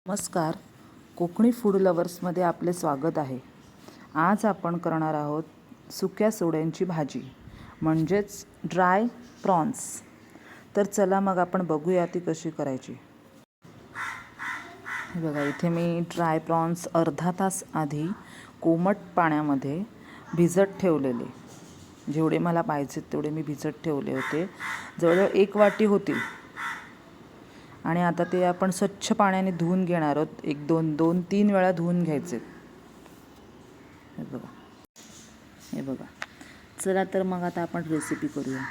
नमस्कार, कोकणी फूड लवर्समध्ये आपले स्वागत आहे. आज आपण करणार आहोत सुक्या सोड्यांची भाजी म्हणजेच ड्राय प्रॉन्स. तर चला मग आपण बघूया ती कशी करायची. हे बघा, इथे मी ड्राय प्रॉन्स अर्धा तास आधी कोमट पाण्यामध्ये भिजत ठेवलेले. जेवढे मला पाहिजेत तेवढे मी भिजत ठेवले होते. जवळजवळ 1 वाटी होतील. आणि आता ते आपण स्वच्छ पाण्याने धुवून घेणार आहोत. 2-3 वेळा धुवून घ्यायचे. हे बघा. चला तर मग आता आपण रेसिपी करूया.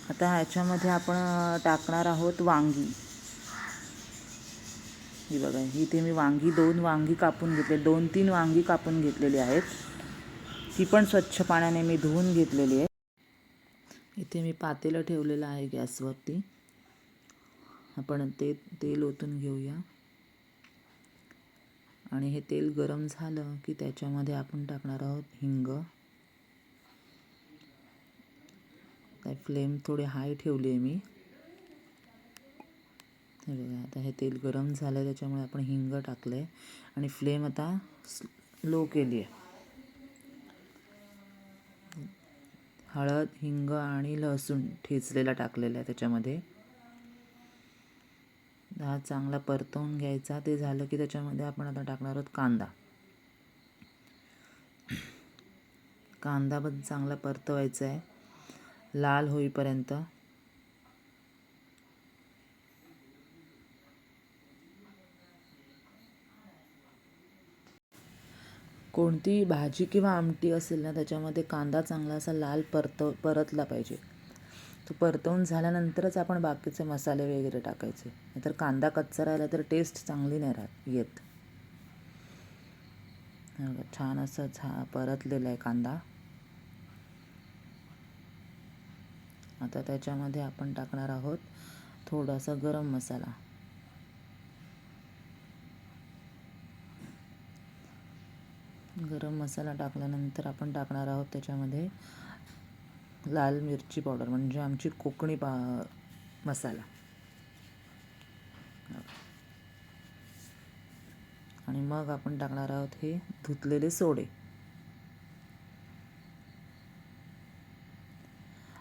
आता ह्याच्यामध्ये आपण टाकणार आहोत वांगी. ही बघा, इथे मी 2 वांगी कापून घेतले, 2-3 वांगी कापून घेतलेली आहेत. ती पण स्वच्छ पाण्याने मी धुवून घेतलेली आहे. इथे मी पातेलं ठेवलेलं आहे गॅसवरती. आपण तेल ओतून घेऊया. आणि हे तेल गरम झालं की त्याच्यामध्ये आपण टाकणार आहोत हिंग. फ्लेम थोडी हाय ठेवली आहे मी. हे बघा, आता हे तेल गरम झालं त्याच्यामुळे आपण हिंग टाकलं आहे आणि फ्लेम आता लो केली आहे. हळद, हिंग आणि लसूण ठेचलेला टाकलेला आहे त्याच्यामध्ये. हा चांगला परतवून घ्यायचा. ते झालं की त्याच्यामध्ये आपण आता टाकणार आहोत कांदा. कांदा पण चांगला परतवायचा आहे लाल होईपर्यंत. कोणती भाजी किंवा आमटी असेल ना, त्याच्यामध्ये कांदा चांगला असा लाल परतला पाहिजे. तो परतवून झाल्यानंतरच आपण बाकीचे मसाले वगैरे टाकायचे. नाहीतर कांदा कच्चा राहिला तर टेस्ट चांगली नाही येत. छान असं परतलेला आहे कांदा. आता त्याच्यामध्ये आपण टाकणार आहोत थोडासा गरम मसाला. गरम मसाला टाकल्यानंतर आपण टाकणार आहोत त्याच्यामध्ये लाल मिरची पावडर, म्हणजे आमची कोकणी मसाला. आणि मग आपण टाकणार आहोत हे धुतलेले सोडे.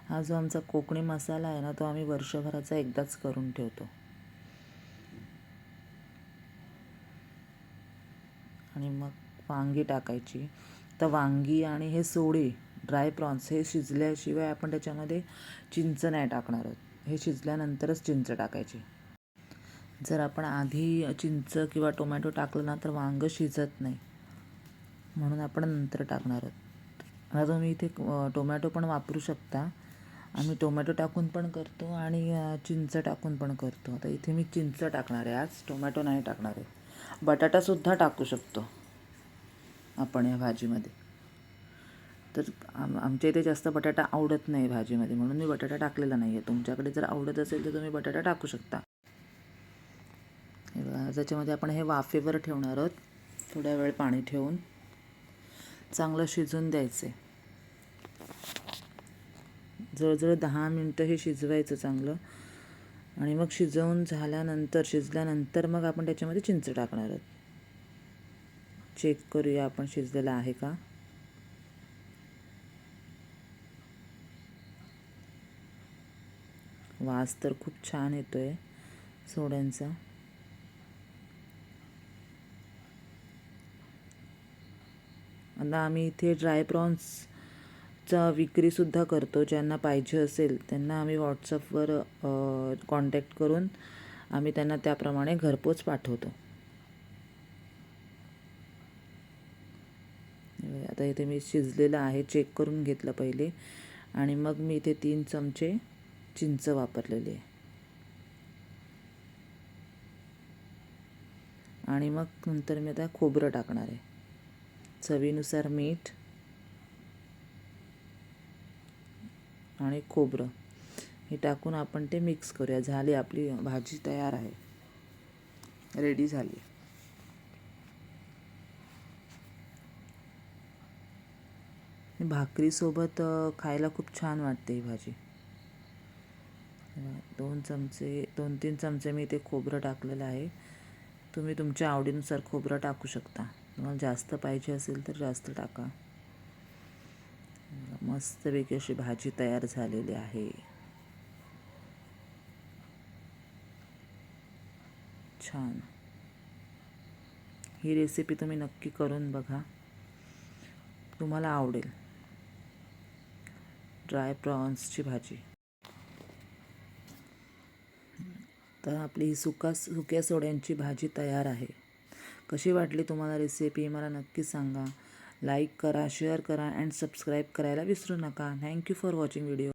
हा जो आमचा कोकणी मसाला आहे ना, तो आम्ही वर्षभराचा एकदाच करून ठेवतो. आणि मग वांगी टाकायची. तर वांगी आणि हे सोडे ड्राय प्रॉन्स हे शिजल्याशिवाय आपण त्याच्यामध्ये चिंच नाही टाकणार आहोत. हे शिजल्यानंतरच चिंच टाकायची. जर आपण आधी चिंच किंवा टोमॅटो टाकलं ना तर वांगं शिजत नाही, म्हणून आपण नंतर टाकणार आहोत. आता तुम्ही इथे टोमॅटो पण वापरू शकता. आम्ही टोमॅटो टाकून पण करतो आणि चिंच टाकून पण करतो. आता इथे मी चिंच टाकणार आहे आज, टोमॅटो नाही टाकणार आहे. बटाटासुद्धा टाकू शकतो आपण या भाजीमध्ये. तर आमच्या इथे जास्त बटाटा आवडत नाही भाजीमध्ये, म्हणून मी बटाटा टाकलेला नाही आहे. तुमच्याकडे जर आवडत असेल तर तुम्ही बटाटा टाकू शकता. त्याच्यामध्ये आपण हे वाफेवर ठेवणार आहोत. थोड्या वेळ पाणी ठेवून चांगलं शिजून द्यायचे. जवळजवळ 10 मिनटं हे शिजवायचं चांगलं. आणि मग शिजल्यानंतर मग आपण त्याच्यामध्ये चिंच टाकणार आहोत. चेक करूया आपण शिजलेलं आहे का. वास तर खूप छान येतोय सोड्यांचा. आता आम्ही इथे ड्राय प्रॉन्सचा विक्रीसुद्धा करतो. ज्यांना पाहिजे असेल त्यांना आम्ही व्हॉट्सअपवर कॉन्टॅक्ट करून आम्ही त्यांना त्याप्रमाणे घरपोच पाठवतो. आता इथे मी शिजलेलं आहे चेक करून घेतलं पहिले. आणि मग मी इथे 3 चमचे चिंच वापरलेली आहे. आणि मग नंतर मी आता खोबरं टाकणार आहे. चवीनुसार मीठ आणि खोबरं हे टाकून आपण ते मिक्स करूया. झाली आपली भाजी तयार आहे, रेडी झाली. भाकरीसोबत खायला खूप छान वाटते ही भाजी. दोन तीन चमचे मी इथे खोबरं टाकलेलं आहे. तुम्ही तुमच्या आवडीनुसार खोबरं टाकू शकता. तुम्हाला जास्त पाहिजे असेल तर जास्त टाका. मस्तपैकी अशी भाजी तयार झालेली आहे. छान. ही रेसिपी तुम्ही नक्की करून बघा, तुम्हाला आवडेल. ड्राय प्रॉन्सची भाजी. तर आपली ही सुक्या सोड्यांची भाजी तयार आहे. कशी वाटली तुम्हाला रेसिपी मला नक्की सांगा. लाईक करा, शेअर करा अँड सबस्क्राईब करायला विसरू नका. Thank you for watching video.